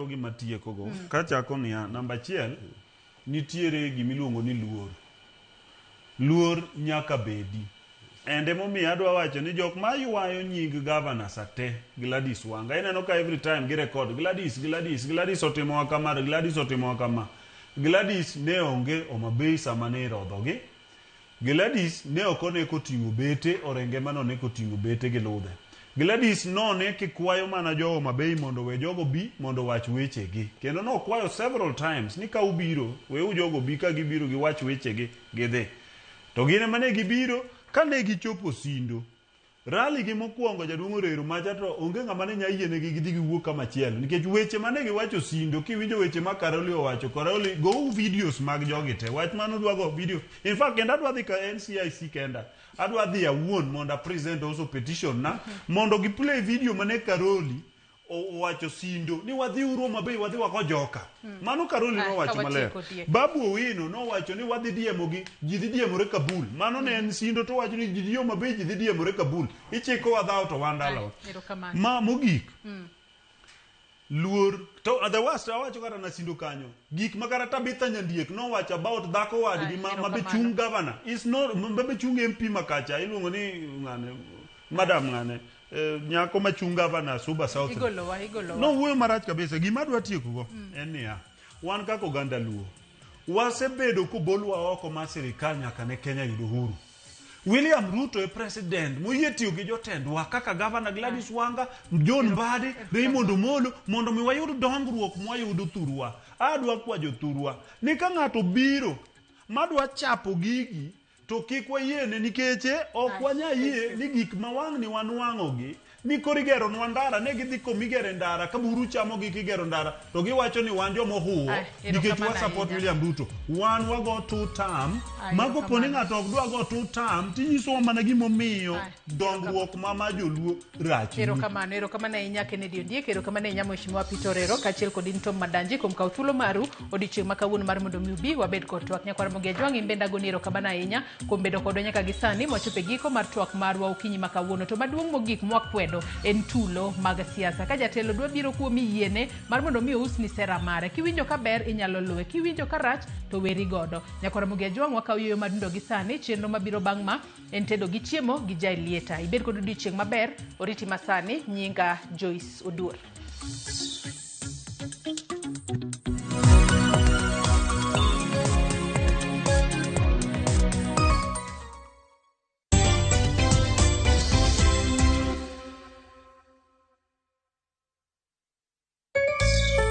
achako gi matieko go. Kachako niya, namba 1 nitiere gimiluongo ni luor. Luor nyaka bedi. Ende momiyo adwa wacho ni jok ma ywayo nying gavana sate Gladys Wanga. Ineno ka every time gi record Gladys otimo kama, Gladys otimo kama. Gladys ne onge Homa Bay sama ne irodhogi. Gladys ne okone koting'o bete, Orenge mano ne koting'o bete gi ludhe. Gladys none kikwayo mana jo Homa Bay mondo we jogo bi mondo wach weche gi. Kendo no kwayo several times ni ka ubiro, we jogo bi ka gibiro gi wach weche gi gidhi. To gine mane gibiro kane gichopo Sindo. Rally gi mokwongo jaduong' Orero macha to onge ng'ama ne nyayiene gi gidhi giwuok kama chielo nikech weche mane giwacho Sindo kiwinjo weche ma Karoli owacho Karoli go videos mag jogi te wach mano dwa go video in fact kenda adwa dhi ka NCIC kenda adwa dhi awuon mondo present also petition na mondo gi play video mane Karoli owacho Sindo ni wadhi uro mabe wadhi wako joka mano Karoli no wacho maler Babu Owino no wacho ni wadhi diemo gi jidhi diemore Kabul mano ne en Sindo to wacho ni jidhi yo mabe jidhi diemore Kabul ichiko wadhao to wandalo ma mogik luor to the worst awacho kata na Sindo kanyo gik makara Tabitha Nyandiek no wacho about dhako wadgi mabe chung governor is not mabe chung MP makacha iluongo ni ngane madam ngane nyako machung gavana Suba South igolowa no wuoyo marach kabisa gima dwa tieko go en niya wan kaka oganda luo wasebedo kubolwa oko ma sirikal nyaka ne Kenya yudo huru William Ruto e president moyie tiyo gi jotendwa kaka gavana Gladys Wanga John Mbadi Raymond Omolo mondo mi wayud dongruok mwayudo thurwa adwa kwajo thurwa ni ka ng'ato biro madwa chapo gigi to kik wayiene nikeche ok wanyayie ni gik mawang' ni wanwang'ogi ni korigero nwa ndara ne gidhi komigere ndara ka buru chamo gi kigero ndara to giwacho ni wan jomo huo nikech wa support William Ruto wan wago 2 term mago poni ng'ato ok dwa go 2 term tinyiso mana gimomiyo dongruok mama joluo rach erokamano ahinya Kennedy Ondiek erokamano ahinya Mheshimiwa Peter Orero kaachiel kod in Tom Madanji kuom kawo thuolo maru odiochieng' ma kawuono mar mondo mi ubi wabed kod twak nyakwar Mogi Ajwang' Imbe agoni erokamano ahinya kuom bedo kodwa nyaka gi sani mwachopo e giko mar twak marwa okinyi ma kawuono to maduong' mogik mwakwedo en tulo mag siasa ka jatelo dwa biro kuomi yiene mar mondo mi ousni sera mare kiwinjo ka ber inyalo luwe kiwinjo ka rach to weri godo nyakwar Mogi Ajwang' wakawo yoyo madundo gi sani chenro mabiro bang' ma en tedo gi chiemo gi Jai Lieta ibed kod odiochieng' maber oriti masani nyinga Joyce Odur